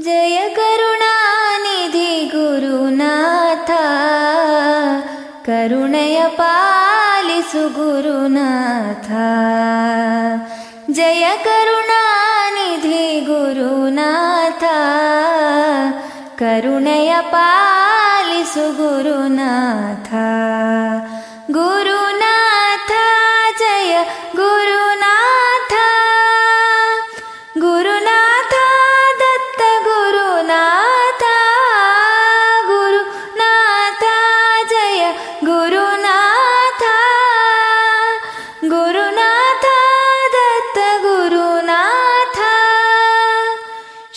ಜಯ ಕರುಣಾನಿಧಿ ಗುರುನಾಥ, ಕರುಣೆಯ ಪಾಲಿಸು ಗುರುನಾಥ. ಜಯ ಕರುಣಾನಿಧಿ ಗುರುನಾಥ, ಕರುಣೆಯ ಪಾಲಿಸು ಗುರುನಾಥ. ಗುರುನಾಥ ಜಯ ಗುರುನಾಥ, ಗುರುನಾಥ ದತ್ತ ಗುರುನಾಥ. ಗುರುನಾಥ ಜಯ ಗುರುನಾಥ, ಗುರುನಾಥ ದತ್ತ ಗುರುನಾಥ.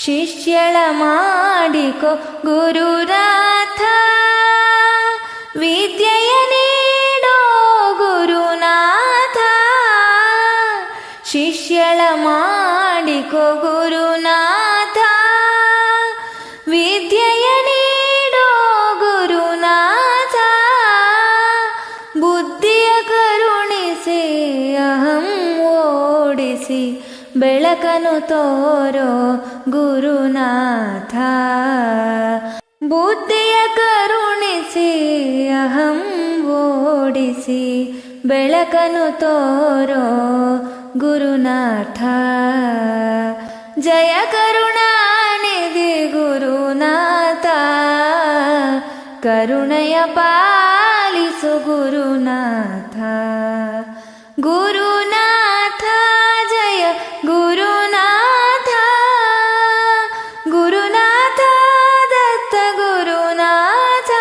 ಶಿಷ್ಯಳ ಮಾಡಿಕೊ ಗುರುನಾಥ, ವಿದ್ಯೆಯ ನೀಡೋ ಗುರುನಾಥ. ಶಿಷ್ಯಳ ಮಾಡಿಕೊ ಗುರುನಾಥ, ವಿದ್ಯೆಯ ನೀಡೋ ಗುರುನಾಥ. ಬುದ್ಧಿಯ ಕರುಣಿಸಿ ಅಹಂ ಓಡಿಸಿ ಬೆಳಕನು ತೋರೋ ಗುರುನಾಥ. ಬುದ್ಧಿಯ ಕರುಣಿಸಿ ಅಹಂ ಓಡಿಸಿ ಬೆಳಕನು ತೋರೋ ಗುರುನಾಥ. ಜಯ ಕರುಣಾನಿಧಿ ಗುರುನಾಥ, ಕರುಣೆಯ ಪಾಲಿಸು ಗುರುನಾಥ. ಗುರುನಾಥ ಜಯ ಗುರುನಾಥ, ಗುರುನಾಥ ದತ್ತ ಗುರುನಾಥ.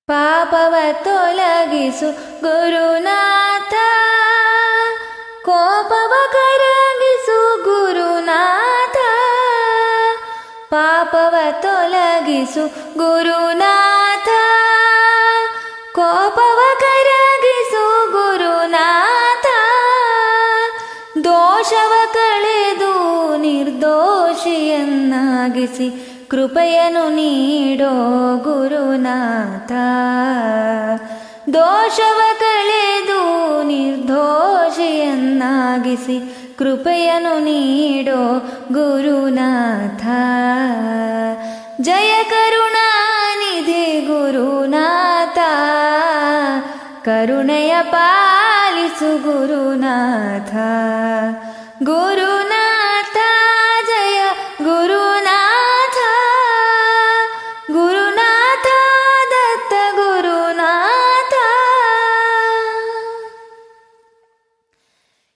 ಪಾಪವ ತೊಲಗಿಸು ಗುರುನಾಥ, ಕೋಪವ ಕರಗಿಸು ಗುರುನಾಥ. ಪಾಪವ ತೊಲಗಿಸು ಗುರುನಾಥ, ಕೋಪವ ಕರಗಿಸು ಗುರುನಾಥ. ದೋಷವ ಕಳೆದು ನಿರ್ದೋಷಿಯನ್ನಾಗಿಸಿ ಕೃಪೆಯನ್ನು ನೀಡೋ ಗುರುನಾಥ. ದೋಷವ ಕಳೆದು ನಿರ್ದೋಷಿಯನ್ನಾಗಿಸಿ ಕೃಪೆಯನ್ನು ನೀಡೋ ಗುರುನಾಥ. ಜಯ ಕರುಣಾನಿಧಿ ಗುರುನಾಥ, ಕರುಣೆಯ ಪಾಲಿಸು ಗುರುನಾಥ. ಗುರುನಾಥ ಜಯ ಗುರುನಾಥ, ಗುರುನಾಥ ದತ್ತ ಗುರುನಾಥ.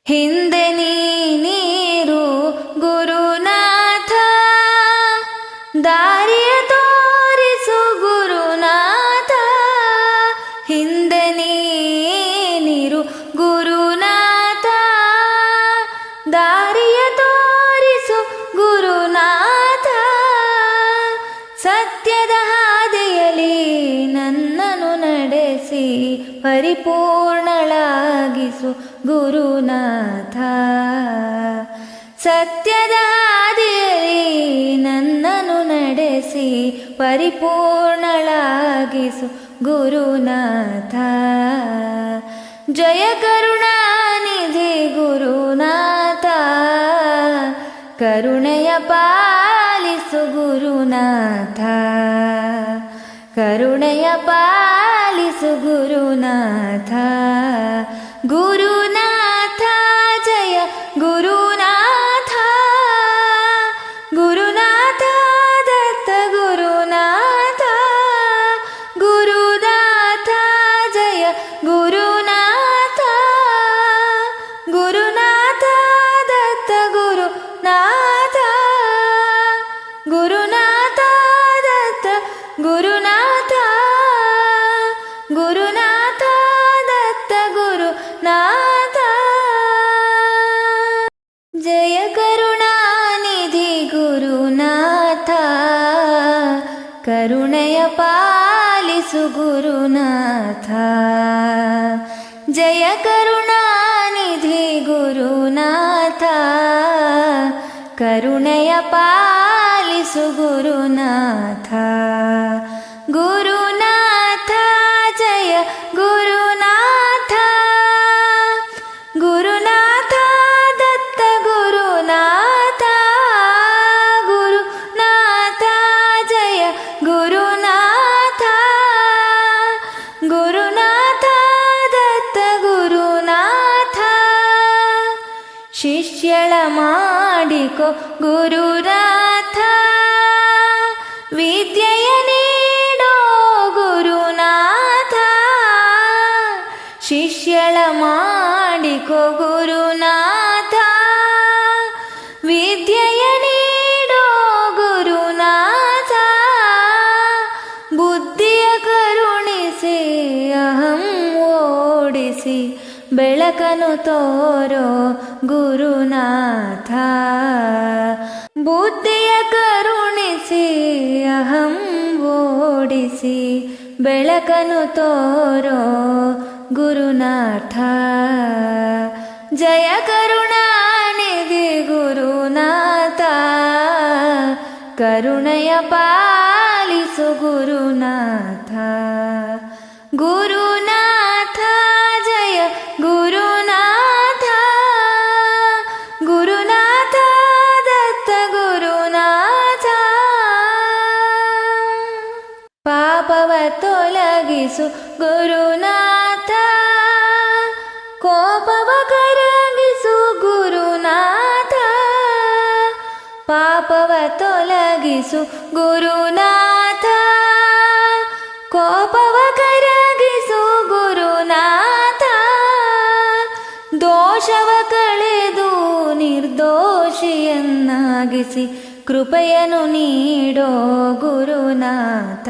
ಹಿಂದೆ ನೀರು ಗುರುನಾಥ, ದಾರಿಯ ತೋರಿಸು ಗುರುನಾಥ. ಹಿಂದೆ ನೀರು ಗುರುನಾಥ, ದಾರಿಯ ತೋರಿಸು ಗುರುನಾಥ. ಸತ್ಯದ ಹಾದಿಯಲ್ಲಿ ನನ್ನನ್ನು ನಡೆಸಿ ಪರಿಪೂರ್ಣಳಾಗಿಸು ಗುರುನಾಥ. ಸತ್ಯದ ಹಾದಿಯಲ್ಲಿ ನನ್ನನ್ನು ನಡೆಸಿ ಪರಿಪೂರ್ಣಳಾಗಿಸು ಗುರುನಾಥ. ಜಯ ಕರುಣಾನಿಧಿ ಗುರುನಾಥ, ಕರುಣೆಯ ಪಾಲಿಸು ಗುರುನಾಥ. ಕರುಣೆಯ ಪಾಲಿಸು ಗುರುನಾಥ. ಗುರುನಾಥ ಜಯ ಗುರುನಾಥ, ಗುರುನಾಥ ದತ್ತ ಗುರುನಾಥ. ಗುರುನಾಥ ಜಯ ಗುರುನಾಥ, ಗುರುನಾಥ ದತ್ತ ಗುರುನಾಥ. ಗುರುನಾಥ ದತ್ತ ಗುರುನಾಥ, ಗುರುನಾಥ ದತ್ತ ಗುರುನಾಥ. ಜಯ ಕರುಣಾನಿಧಿ ಗುರುನಾಥ, ಕರುಣೆಯ ಪಾಲಿಸು ಗುರುನಾಥ. ಜಯ ಕರುಣಾನಿಧಿ ಗುರುನಾಥ, ಕರುಣೆಯ ಪಾಲಿಸು ಗುರುನಾಥ. ಗುರುನಾಥ ಜಯ ಗುರುನಾಥ, ಗುರುನಾಥ ದತ್ತ ಗುರುನಾಥ. ಮಾಡಿಕೊ ಗುರುನಾಥ, ವಿದ್ಯೆಯ ನೀಡೋ ಗುರುನಾಥ, ಶಿಷ್ಯಳ ಮಾಡಿಕೊ ಗುರುನಾಥ, ವಿದ್ಯೆಯ ನೀಡೋ ಗುರುನಾಥ, ಬುದ್ಧಿಯ ಕರುಣಿಸಿ ಅಹಂ ಓಡಿಸಿ ಬೆಳಕನು ತೋರೋ ಗುರುನಾಥ, ಬುದ್ಧಿಯ ಕರುಣಿಸಿ ಅಹಂ ಓಡಿಸಿ ಬೆಳಕನು ತೋರೋ ಗುರುನಾಥ. ಜಯ ಕರುಣಾನಿಧಿ ಗುರುನಾಥ, ಕರುಣೆಯ ಪಾಲಿಸು ಗುರುನಾಥ. ಗುರುನಾಥ ಜಯ ಗುರುನಾಥ, ಗುರುನಾಥ ದತ್ತ ಗುರುನಾಥ, ಪಾಪವ ತೊಲಗಿಸು ಗುರುನಾಥ, ಕೋಪವ ಕರಗಿಸು ಗುರುನಾಥ, ಪಾಪವ ತೊಲಗಿಸು ಗುರುನಾಥ, ಕೋಪವ ಕರಗಿಸು ಗುರುನಾಥ, ದೋಷವ ಕಳೆದು ನಿರ್ದೋಷಿಯನ್ನಾಗಿಸಿ ಕೃಪೆಯನ್ನು ನೀಡೋ ಗುರುನಾಥ,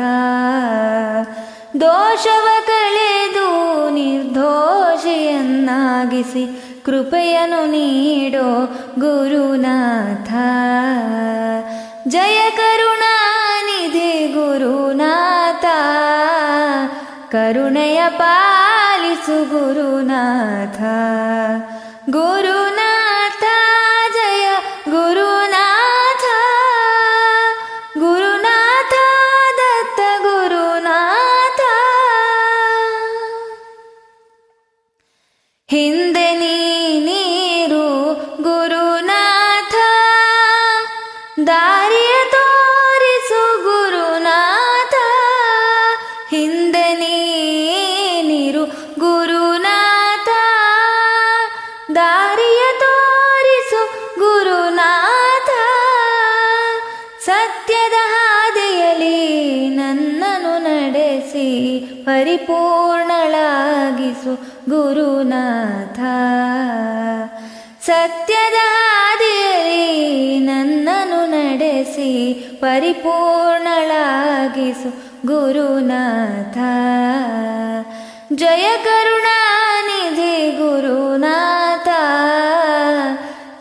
ದೋಷವ ಕಳೆದು ನಿರ್ದೋಷಿಯನ್ನಾಗಿಸಿ ಕೃಪೆಯನ್ನು ನೀಡೋ ಗುರುನಾಥ. ಜಯ ಕರುಣಾನಿಧಿ ಗುರುನಾಥ, ಕರುಣೆಯ ಪಾಲಿಸು ಗುರುನಾಥ. ಗುರುನಾಥ ಜಯ ಗುರುನಾಥ, ಗುರುನಾಥ ದತ್ತ ಗುರುನಾಥ, ಹಿಂದೆ ನೀರು ಗುರುನಾಥ, ದಾರಿಯ ತೋರಿಸು ಗುರುನಾಥ, ಹಿಂದೆ ನೀರು ಗುರುನಾಥ, ದಾರಿಯ ತೋರಿಸು ಗುರುನಾಥ, ಸತ್ಯದ ಹಾದಿಯಲ್ಲಿ ನನ್ನನ್ನು ನಡೆಸಿ ಪರಿಪೂರ್ಣಳಾಗಿಸು ಗುರುನಾಥ, ಸತ್ಯದ ಹಾದಿಯಲ್ಲಿ ನನ್ನನ್ನು ನಡೆಸಿ ಪರಿಪೂರ್ಣಳಾಗಿಸು ಗುರುನಾಥ. ಜಯ ಕರುಣಾನಿಧಿ ಗುರುನಾಥ,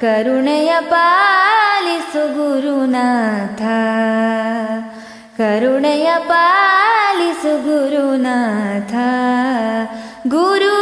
ಕರುಣೆಯ ಪಾಲಿಸು ಗುರುನಾಥ, ಕರುಣೆಯ ಪಾಲಿಸು ಗುರುನಾಥ. ಗುರು